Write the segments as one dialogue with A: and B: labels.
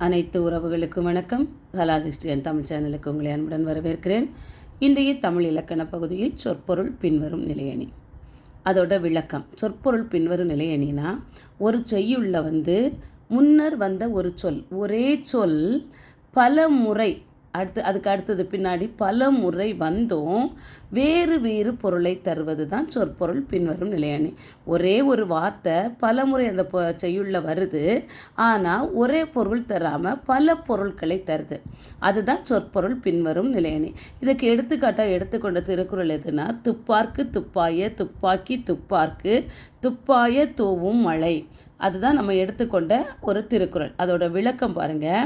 A: அனைத்து உறவுகளுக்கும் வணக்கம். கலா கிறிஸ்டியன் தமிழ் சேனலுக்கு உங்களை அன்புடன் வரவேற்கிறேன். இன்றைய தமிழ் இலக்கண பகுதியில் சொற்பொருள் பின்வரும் நிலையணி, அதோட விளக்கம். சொற்பொருள் பின்வரும் நிலையணினா, ஒரு செய்யுள்ள முன்னர் வந்த ஒரு சொல், ஒரே சொல் பல முறை அதுக்கு அடுத்தது பின்னாடி பல முறை வந்தும் வேறு வேறு பொருளை தருவது தான் சொற்பொருள் பின்வரும் நிலையணி. ஒரே ஒரு வார்த்தை பல முறை அந்த செய்யுள்ள வருது, ஆனால் ஒரே பொருள் தராமல் பல பொருட்களை தருது, அதுதான் சொற்பொருள் பின்வரும் நிலையணி. இதுக்கு எடுத்துக்காட்டாக எடுத்துக்கொண்ட திருக்குறள் எதுனா, துப்பார்க்கு துப்பாய, துப்பாக்கி துப்பார்க்கு, துப்பாய தூவும் மழை. அதுதான் நம்ம எடுத்துக்கொண்ட ஒரு திருக்குறள். அதோட விளக்கம் பாருங்கள்.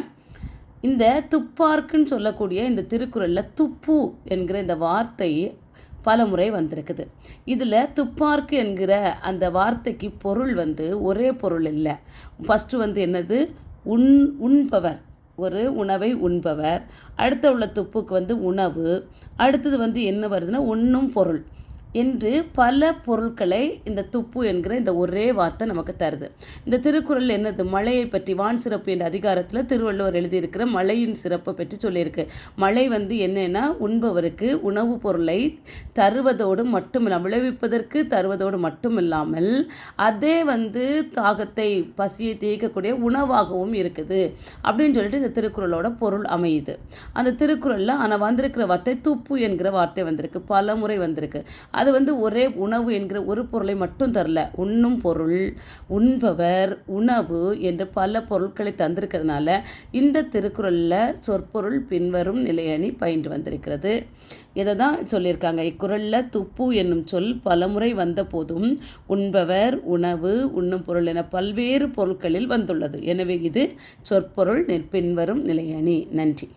A: இந்த துப்பார்க்குன்னு சொல்லக்கூடிய இந்த திருக்குறளில் துப்பு என்கிற இந்த வார்த்தை பல முறை வந்திருக்குது. இதில் துப்பார்க்கு என்கிற அந்த வார்த்தைக்கு பொருள் ஒரே பொருள் இல்லை. ஃபஸ்ட்டு என்னது, உண்பவர், ஒரு உணவை உண்பவர். அடுத்த உள்ள துப்புக்கு உணவு. அடுத்தது என்ன வருதுன்னா உண்ணும் பொருள் என்று பல பொருட்களை இந்த துப்பு என்கிற இந்த ஒரே வார்த்தை நமக்கு தருது. இந்த திருக்குறள் என்னது, மழையை பற்றி, வான் சிறப்பு என்ற அதிகாரத்தில் திருவள்ளுவர் எழுதியிருக்கிற மழையின் சிறப்பை பற்றி சொல்லியிருக்கு. மழை என்னன்னா உண்பவருக்கு உணவுப் பொருளை தருவதோடு மட்டுமில்லாமல், விளைவிப்பதற்கு தருவதோடு மட்டுமில்லாமல் அதே தாகத்தை பசியை தீர்க்கக்கூடிய உணவாகவும் இருக்குது அப்படின்னு சொல்லிட்டு இந்த திருக்குறளோட பொருள் அமையுது. அந்த திருக்குறளில் ஆனால் வந்திருக்கிற வார்த்தை துப்பு என்கிற வார்த்தை வந்திருக்கு, பல முறை வந்திருக்கு. அது ஒரே உணவு என்கிற ஒரு பொருளை மட்டும் தரல, உண்ணும் பொருள், உண்பவர், உணவு என்று பல பொருட்களை தந்திருக்கிறதுனால இந்த திருக்குறளில் சொற்பொருள் பின்வரும் நிலையணி பயின்று வந்திருக்கிறது. இதை தான் சொல்லியிருக்காங்க. இக்குறளில் துப்பு என்னும் சொல் பலமுறை வந்த போதும் உண்பவர், உணவு, உண்ணும் பொருள் என பல்வேறு பொருட்களில் வந்துள்ளது. எனவே இது சொற்பொருள் பின்வரும் நிலையணி. நன்றி.